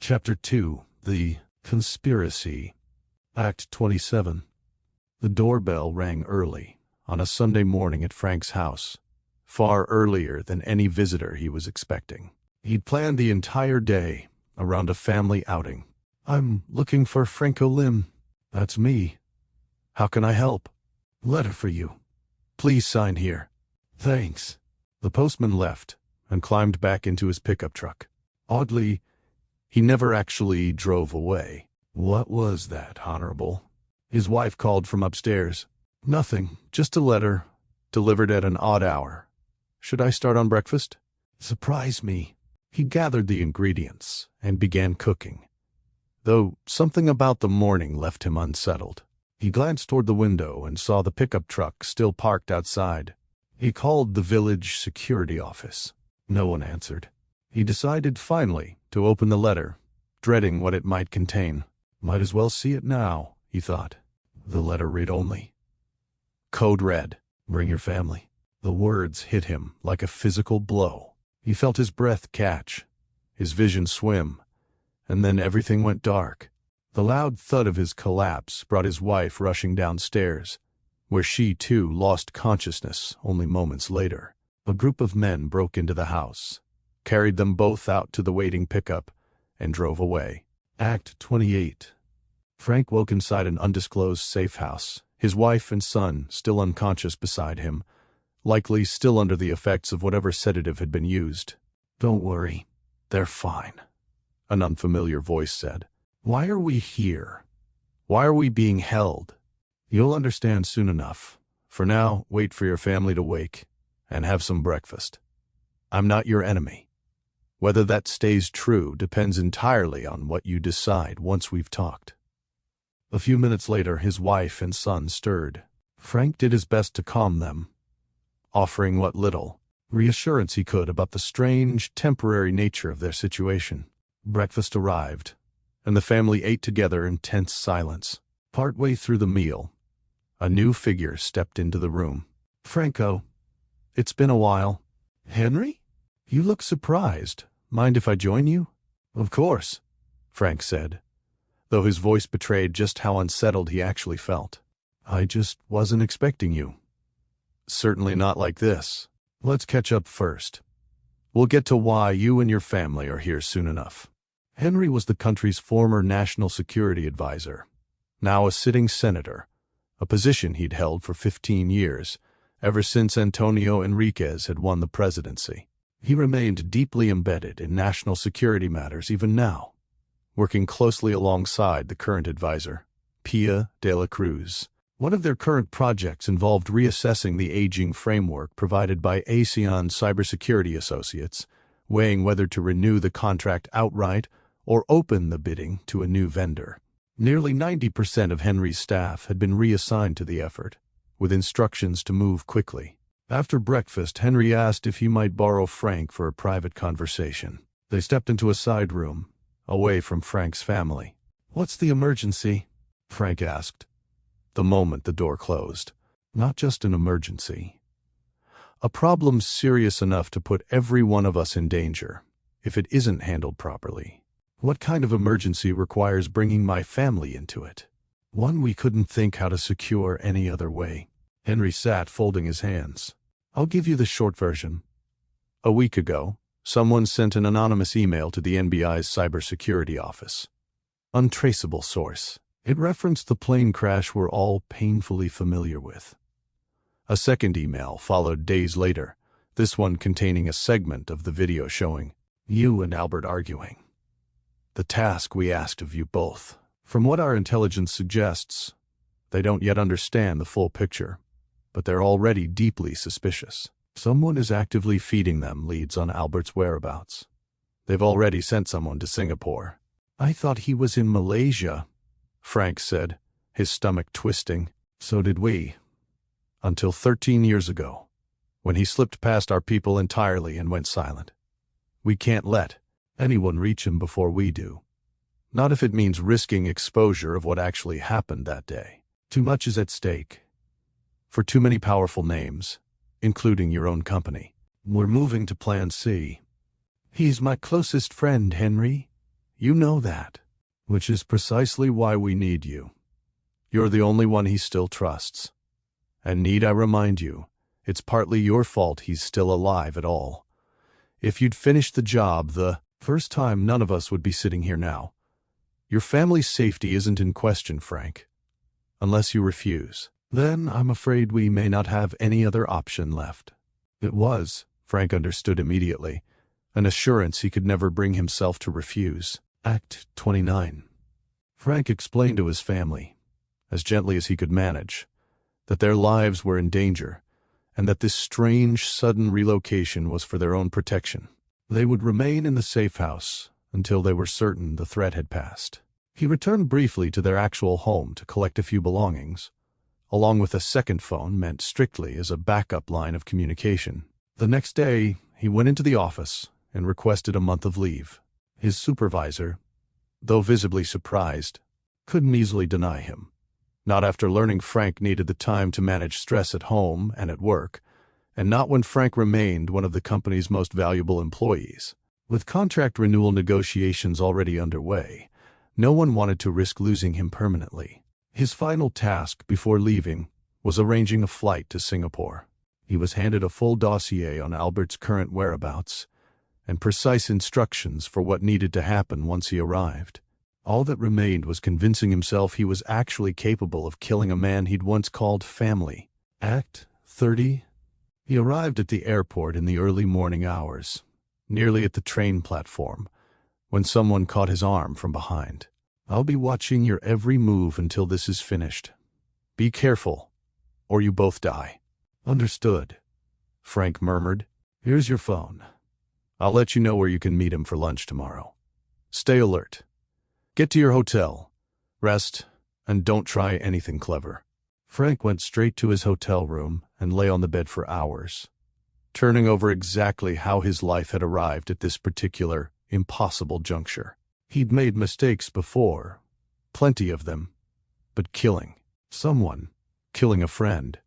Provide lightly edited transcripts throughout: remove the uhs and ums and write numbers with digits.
Chapter 2. The Conspiracy. Act 27. The doorbell rang early, on a Sunday morning at Frank's house, far earlier than any visitor he was expecting. He'd planned the entire day around a family outing. "I'm looking for Franco Lim." "That's me. How can I help?" "Letter for you. Please sign here." "Thanks." The postman left and climbed back into his pickup truck. Oddly, he never actually drove away. "What was that, Honorable?" His wife called from upstairs. "Nothing, just a letter, delivered at an odd hour. Should I start on breakfast?" "Surprise me." He gathered the ingredients and began cooking, though something about the morning left him unsettled. He glanced toward the window and saw the pickup truck still parked outside. He called the village security office. No one answered. He decided finally to open the letter, dreading what it might contain. Might as well see it now, he thought. The letter read only. Code red. "Bring your family." The words hit him like a physical blow. He felt his breath catch, his vision swim, and then everything went dark. The loud thud of his collapse brought his wife rushing downstairs, where she too lost consciousness only moments later. A group of men broke into the house, carried them both out to the waiting pickup, and drove away. Act 28. Frank woke inside an undisclosed safe house, his wife and son still unconscious beside him, likely still under the effects of whatever sedative had been used. "Don't worry, they're fine," an unfamiliar voice said. "Why are we here? Why are we being held? You'll understand soon enough. For now, wait for your family to wake and have some breakfast. I'm not your enemy. Whether that stays true depends entirely on what you decide once we've talked." A few minutes later, his wife and son stirred. Frank did his best to calm them, offering what little reassurance he could about the strange, temporary nature of their situation. Breakfast arrived, and the family ate together in tense silence. Partway through the meal, a new figure stepped into the room. "Franco, it's been a while." "Henry? You look surprised. Mind if I join you?" "Of course," Frank said, though his voice betrayed just how unsettled he actually felt. "I just wasn't expecting you. Certainly not like this. Let's catch up first. We'll get to why you and your family are here soon enough." Henry was the country's former national security advisor, now a sitting senator, a position he'd held for 15 years, ever since Antonio Enriquez had won the presidency. He remained deeply embedded in national security matters even now, working closely alongside the current advisor, Pia de la Cruz. One of their current projects involved reassessing the aging framework provided by ASEAN Cybersecurity Associates, weighing whether to renew the contract outright or open the bidding to a new vendor. Nearly 90% of Henry's staff had been reassigned to the effort, with instructions to move quickly. After breakfast, Henry asked if he might borrow Frank for a private conversation. They stepped into a side room, away from Frank's family. "What's the emergency?" Frank asked, the moment the door closed. "Not just an emergency. A problem serious enough to put every one of us in danger, if it isn't handled properly." "What kind of emergency requires bringing my family into it?" "One we couldn't think how to secure any other way." Henry sat folding his hands. "I'll give you the short version. A week ago, someone sent an anonymous email to the NBI's cybersecurity office. Untraceable source. It referenced the plane crash we're all painfully familiar with. A second email followed days later, this one containing a segment of the video showing you and Albert arguing. The task we asked of you both. From what our intelligence suggests, they don't yet understand the full picture, but they're already deeply suspicious. Someone is actively feeding them leads on Albert's whereabouts. They've already sent someone to Singapore." "I thought he was in Malaysia," Frank said, his stomach twisting. "So did we. Until 13 years ago, when he slipped past our people entirely and went silent. We can't let anyone reach him before we do. Not if it means risking exposure of what actually happened that day. Too much is at stake. For too many powerful names, including your own company. We're moving to Plan C." "He's my closest friend, Henry. You know that. Which is precisely why we need you. You're the only one he still trusts. And need I remind you, it's partly your fault he's still alive at all. If you'd finished the job the first time, none of us would be sitting here now. Your family's safety isn't in question, Frank. Unless you refuse. Then I'm afraid we may not have any other option left. It was, Frank understood immediately, an assurance he could never bring himself to refuse. Act 29. Frank explained to his family, as gently as he could manage, that their lives were in danger, and that this strange, sudden relocation was for their own protection. They would remain in the safe house until they were certain the threat had passed. He returned briefly to their actual home to collect a few belongings, along with a second phone meant strictly as a backup line of communication. The next day, he went into the office and requested a month of leave. His supervisor, though visibly surprised, couldn't easily deny him. Not after learning Frank needed the time to manage stress at home and at work, and not when Frank remained one of the company's most valuable employees. With contract renewal negotiations already underway, no one wanted to risk losing him permanently. His final task before leaving was arranging a flight to Singapore. He was handed a full dossier on Albert's current whereabouts and precise instructions for what needed to happen once he arrived. All that remained was convincing himself he was actually capable of killing a man he'd once called family. Act 30. He arrived at the airport in the early morning hours, nearly at the train platform, when someone caught his arm from behind. I'll be watching your every move until this is finished. Be careful, or you both die. Understood, Frank murmured. Here's your phone. I'll let you know where you can meet him for lunch tomorrow. Stay alert. Get to your hotel, rest, and don't try anything clever. Frank went straight to his hotel room and lay on the bed for hours, turning over exactly how his life had arrived at this particular, impossible juncture. He'd made mistakes before, plenty of them, but killing someone, killing a friend,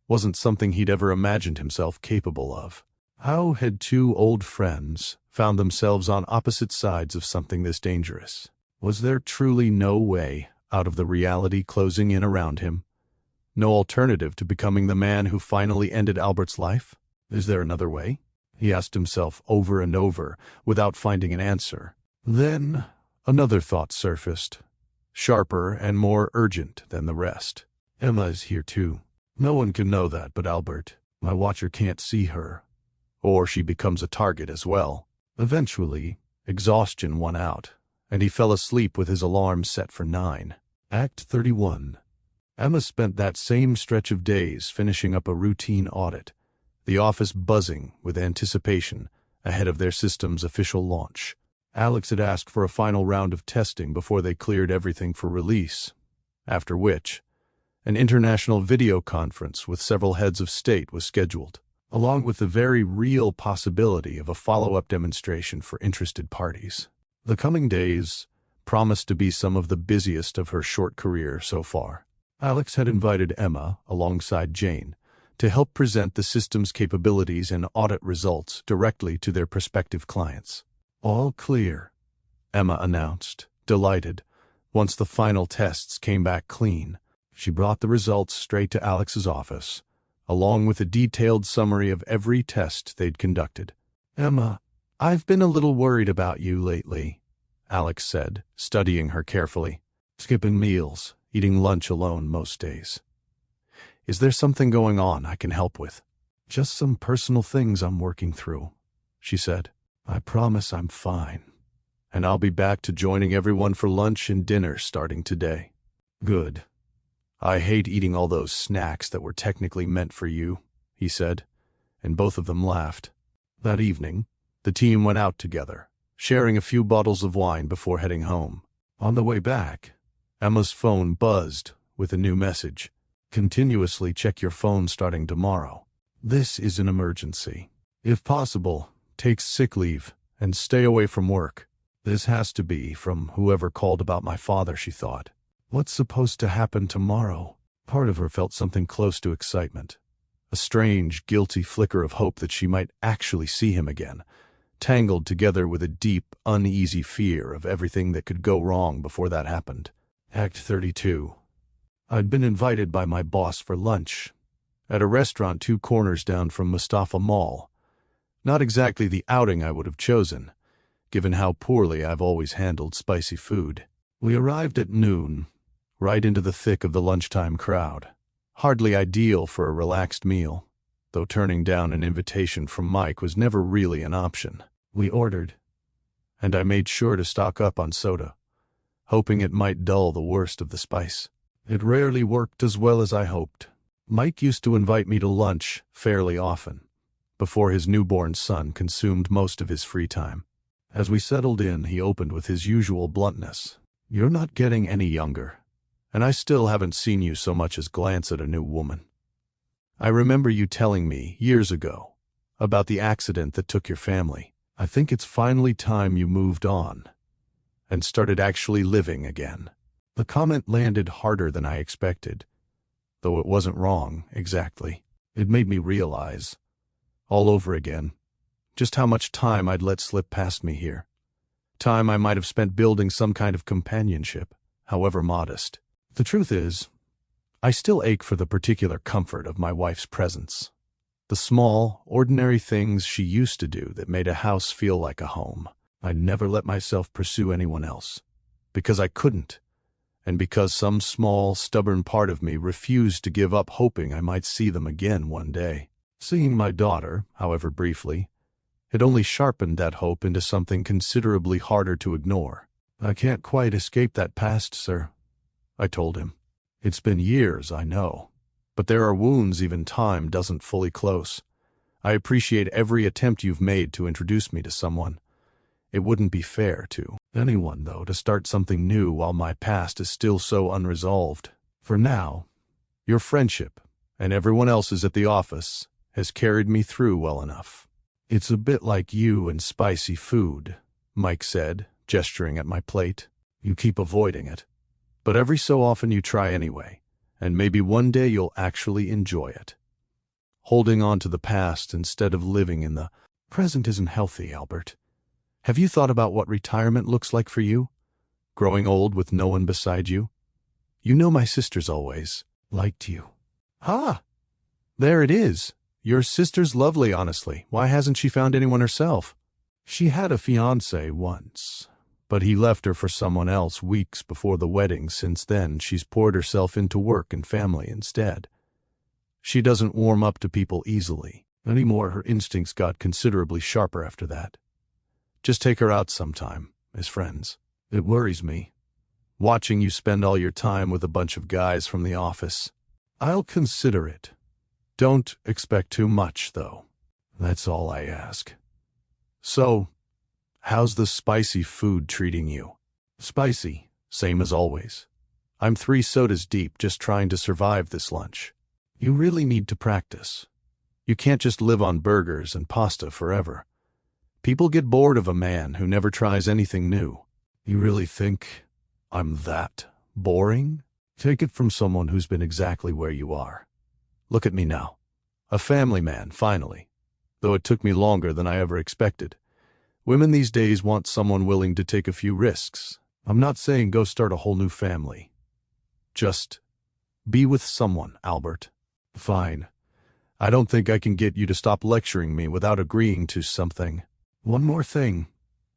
wasn't something he'd ever imagined himself capable of. How had two old friends found themselves on opposite sides of something this dangerous? Was there truly no way out of the reality closing in around him? No alternative to becoming the man who finally ended Albert's life? Is there another way? He asked himself over and over, without finding an answer. Then another thought surfaced, sharper and more urgent than the rest. Emma is here too. No one can know that but Albert. My watcher can't see her, or she becomes a target as well. Eventually, exhaustion won out, and he fell asleep with his alarm set for 9. Act 31. Emma spent that same stretch of days finishing up a routine audit, the office buzzing with anticipation ahead of their system's official launch. Alex had asked for a final round of testing before they cleared everything for release, after which an international video conference with several heads of state was scheduled, along with the very real possibility of a follow-up demonstration for interested parties. The coming days promised to be some of the busiest of her short career so far. Alex had invited Emma, alongside Jane, to help present the system's capabilities and audit results directly to their prospective clients. All clear, Emma announced, delighted, once the final tests came back clean. She brought the results straight to Alex's office, along with a detailed summary of every test they'd conducted. Emma, I've been a little worried about you lately, Alex said, studying her carefully. Skipping meals, eating lunch alone most days. Is there something going on I can help with? Just some personal things I'm working through, she said. I promise I'm fine, and I'll be back to joining everyone for lunch and dinner starting today. Good. I hate eating all those snacks that were technically meant for you, he said, and both of them laughed. That evening, the team went out together, sharing a few bottles of wine before heading home. On the way back, Emma's phone buzzed with a new message. Continuously check your phone starting tomorrow. This is an emergency. If possible, take sick leave and stay away from work. This has to be from whoever called about my father, she thought. What's supposed to happen tomorrow? Part of her felt something close to excitement, a strange, guilty flicker of hope that she might actually see him again, tangled together with a deep, uneasy fear of everything that could go wrong before that happened. Act 32. I'd been invited by my boss for lunch at a restaurant 2 corners down from Mustafa Mall. Not exactly the outing I would have chosen, given how poorly I've always handled spicy food. We arrived at noon, right into the thick of the lunchtime crowd. Hardly ideal for a relaxed meal, though turning down an invitation from Mike was never really an option. We ordered, and I made sure to stock up on soda, hoping it might dull the worst of the spice. It rarely worked as well as I hoped. Mike used to invite me to lunch fairly often, before his newborn son consumed most of his free time. As we settled in, he opened with his usual bluntness. "You're not getting any younger, and I still haven't seen you so much as glance at a new woman. I remember you telling me years ago about the accident that took your family. I think it's finally time you moved on and started actually living again." The comment landed harder than I expected, though it wasn't wrong, exactly. It made me realize, all over again, just how much time I'd let slip past me here. Time I might have spent building some kind of companionship, however modest. The truth is, I still ache for the particular comfort of my wife's presence. The small, ordinary things she used to do that made a house feel like a home. I never let myself pursue anyone else, because I couldn't, and because some small, stubborn part of me refused to give up hoping I might see them again one day. Seeing my daughter, however briefly, had only sharpened that hope into something considerably harder to ignore. "I can't quite escape that past, sir," I told him. "It's been years, I know, but there are wounds even time doesn't fully close. I appreciate every attempt you've made to introduce me to someone. It wouldn't be fair to anyone, though, to start something new while my past is still so unresolved. For now, your friendship, and everyone else's at the office, has carried me through well enough." "It's a bit like you and spicy food," Mike said, gesturing at my plate. "You keep avoiding it, but every so often you try anyway, and maybe one day you'll actually enjoy it. Holding on to the past instead of living in the present isn't healthy, Albert. Have you thought about what retirement looks like for you? Growing old with no one beside you? You know my sister's always liked you." "Ah, there it is. Your sister's lovely, honestly. Why hasn't she found anyone herself?" "She had a fiancé once, but he left her for someone else weeks before the wedding. Since then, she's poured herself into work and family instead. She doesn't warm up to people easily anymore. Her instincts got considerably sharper after that. Just take her out sometime, as friends. It worries me, watching you spend all your time with a bunch of guys from the office." "I'll consider it. Don't expect too much, though. That's all I ask." "So, how's the spicy food treating you?" "Spicy, same as always. I'm 3 sodas deep just trying to survive this lunch." "You really need to practice. You can't just live on burgers and pasta forever. People get bored of a man who never tries anything new." "You really think I'm that boring?" "Take it from someone who's been exactly where you are. Look at me now. A family man, finally. Though it took me longer than I ever expected. Women these days want someone willing to take a few risks. I'm not saying go start a whole new family. Just be with someone, Albert." "Fine. I don't think I can get you to stop lecturing me without agreeing to something." "One more thing,"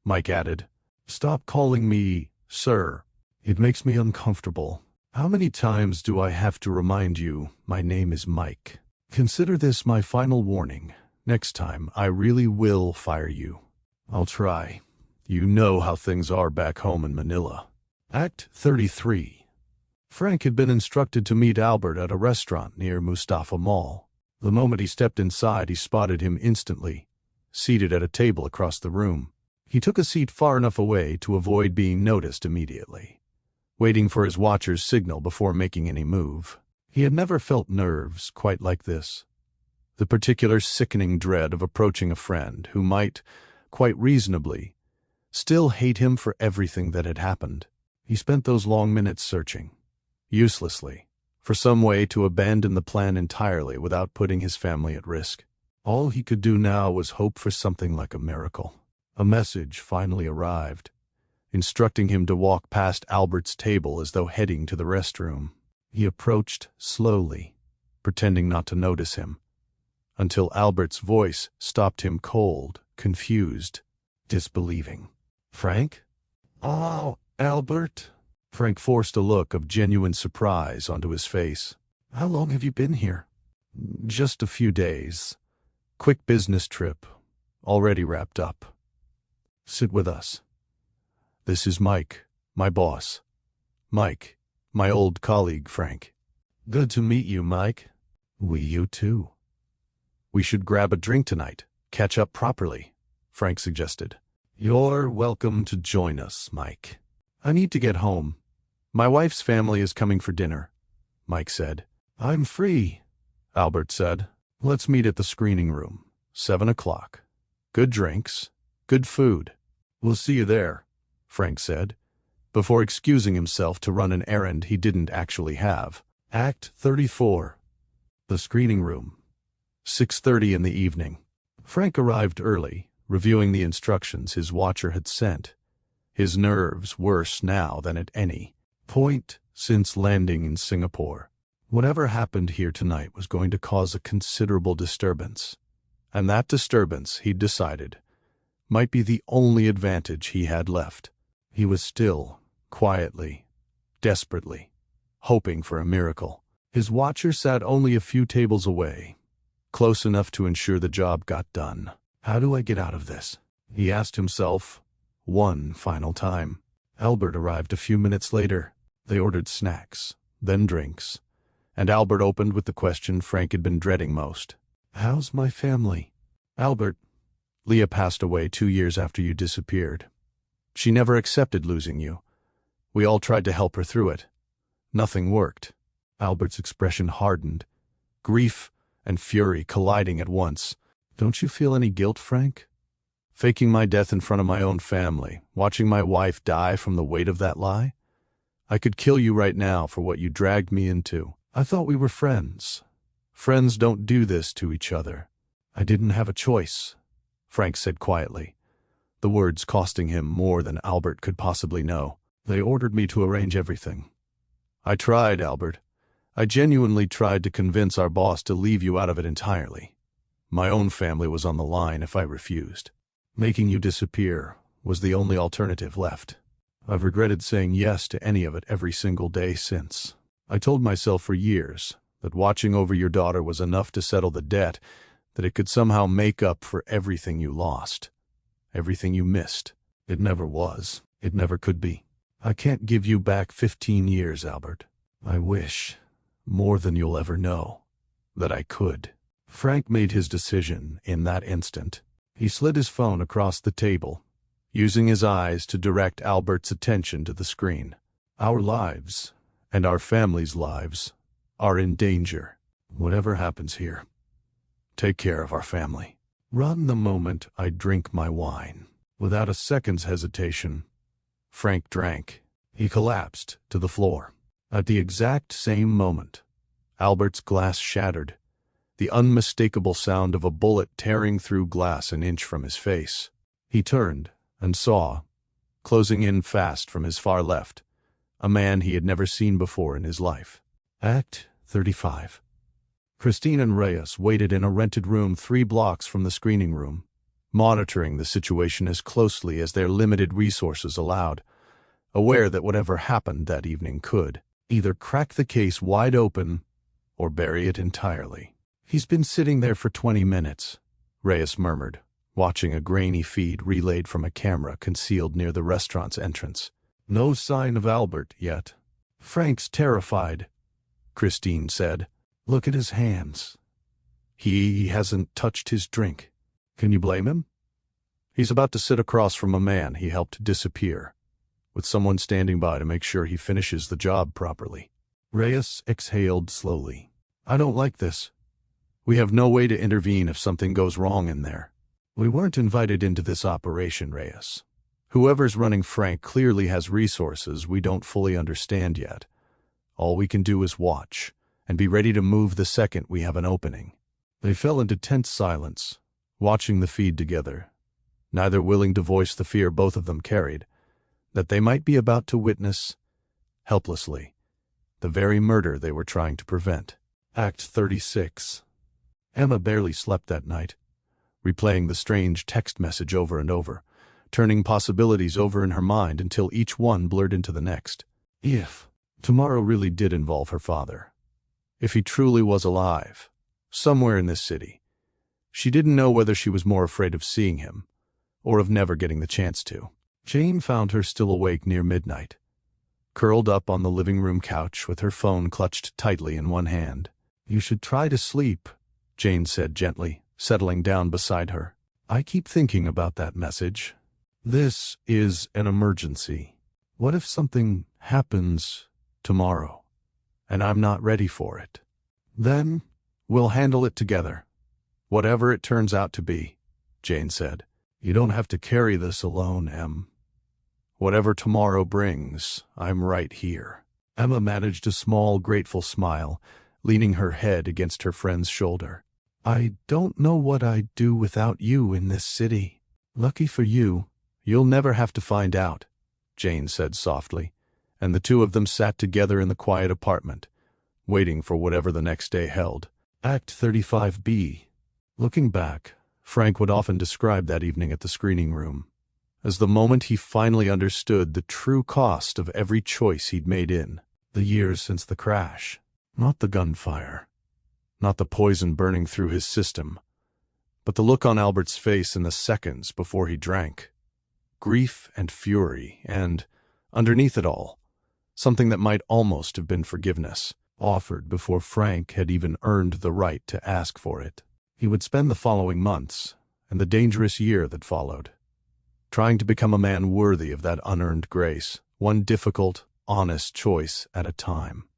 Mike added. "Stop calling me sir. It makes me uncomfortable. How many times do I have to remind you my name is Mike? Consider this my final warning. Next time, I really will fire you." "I'll try. You know how things are back home in Manila." Act 33. Frank had been instructed to meet Albert at a restaurant near Mustafa Mall. The moment he stepped inside, he spotted him instantly, seated at a table across the room. He took a seat far enough away to avoid being noticed immediately, waiting for his watcher's signal before making any move. He had never felt nerves quite like this. The particular sickening dread of approaching a friend who might, quite reasonably, still hate him for everything that had happened. He spent those long minutes searching, uselessly, for some way to abandon the plan entirely without putting his family at risk. All he could do now was hope for something like a miracle. A message finally arrived, instructing him to walk past Albert's table as though heading to the restroom. He approached slowly, pretending not to notice him, until Albert's voice stopped him cold, confused, disbelieving. "Frank?" "Oh, Albert." Frank forced a look of genuine surprise onto his face. "How long have you been here?" "Just a few days. Quick business trip, already wrapped up." "Sit with us. This is Mike, my boss. Mike, my old colleague, Frank." "Good to meet you, Mike." You too." "We should grab a drink tonight, catch up properly," Frank suggested. "You're welcome to join us, Mike." "I need to get home. My wife's family is coming for dinner," Mike said. "I'm free," Albert said. "Let's meet at the screening room, 7 o'clock. Good drinks, good food." "We'll see you there," Frank said, before excusing himself to run an errand he didn't actually have. Act 34. The screening room. 6:30 in the evening. Frank arrived early, reviewing the instructions his watcher had sent, his nerves worse now than at any point since landing in Singapore. Whatever happened here tonight was going to cause a considerable disturbance, and that disturbance, he'd decided, might be the only advantage he had left. He was still, quietly, desperately, hoping for a miracle. His watcher sat only a few tables away, close enough to ensure the job got done. "How do I get out of this?" he asked himself, one final time. Albert arrived a few minutes later. They ordered snacks, then drinks, and Albert opened with the question Frank had been dreading most. "How's my family?" "Albert, Leah passed away 2 years after you disappeared. She never accepted losing you. We all tried to help her through it. Nothing worked." Albert's expression hardened, grief and fury colliding at once. "Don't you feel any guilt, Frank? Faking my death in front of my own family, watching my wife die from the weight of that lie? I could kill you right now for what you dragged me into. I thought we were friends. Friends don't do this to each other." "I didn't have a choice," Frank said quietly, the words costing him more than Albert could possibly know. "They ordered me to arrange everything. I tried, Albert. I genuinely tried to convince our boss to leave you out of it entirely. My own family was on the line if I refused. Making you disappear was the only alternative left. I've regretted saying yes to any of it every single day since. I told myself for years that watching over your daughter was enough to settle the debt, that it could somehow make up for everything you lost, everything you missed. It never was. It never could be. I can't give you back 15 years, Albert. I wish, more than you'll ever know, that I could." Frank made his decision in that instant. He slid his phone across the table, using his eyes to direct Albert's attention to the screen. "Our lives, and our families' lives, are in danger. Whatever happens here, take care of our family. Run the moment I drink my wine." Without a second's hesitation, Frank drank. He collapsed to the floor. At the exact same moment, Albert's glass shattered, the unmistakable sound of a bullet tearing through glass an inch from his face. He turned and saw, closing in fast from his far left, a man he had never seen before in his life. Act 35. Christine and Reyes waited in a rented room 3 blocks from the screening room, monitoring the situation as closely as their limited resources allowed, aware that whatever happened that evening could either crack the case wide open or bury it entirely. "He's been sitting there for 20 minutes, Reyes murmured, watching a grainy feed relayed from a camera concealed near the restaurant's entrance. "No sign of Albert yet." "Frank's terrified," Christine said. "Look at his hands. He hasn't touched his drink. Can you blame him? He's about to sit across from a man he helped disappear, with someone standing by to make sure he finishes the job properly." Reyes exhaled slowly. "I don't like this. We have no way to intervene if something goes wrong in there. We weren't invited into this operation, Reyes. Whoever's running Frank clearly has resources we don't fully understand yet. All we can do is watch, and be ready to move the second we have an opening." They fell into tense silence, watching the feed together, neither willing to voice the fear both of them carried, that they might be about to witness, helplessly, the very murder they were trying to prevent. Act 36. Emma barely slept that night, replaying the strange text message over and over, turning possibilities over in her mind until each one blurred into the next. If tomorrow really did involve her father, if he truly was alive, somewhere in this city, she didn't know whether she was more afraid of seeing him or of never getting the chance to. Jane found her still awake near midnight, curled up on the living room couch with her phone clutched tightly in one hand. "You should try to sleep," Jane said gently, settling down beside her. "I keep thinking about that message. This is an emergency. What if something happens tomorrow, and I'm not ready for it? Then we'll handle it together, whatever it turns out to be," Jane said. "You don't have to carry this alone, Em. Whatever tomorrow brings, I'm right here." Emma managed a small, grateful smile, leaning her head against her friend's shoulder. "I don't know what I'd do without you in this city. Lucky for you, you'll never have to find out," Jane said softly, and the two of them sat together in the quiet apartment, waiting for whatever the next day held. Act 35B. Looking back, Frank would often describe that evening at the screening room as the moment he finally understood the true cost of every choice he'd made in the years since the crash. Not the gunfire, not the poison burning through his system, but the look on Albert's face in the seconds before he drank. Grief and fury, and, underneath it all, something that might almost have been forgiveness, offered before Frank had even earned the right to ask for it. He would spend the following months, and the dangerous year that followed, trying to become a man worthy of that unearned grace, one difficult, honest choice at a time.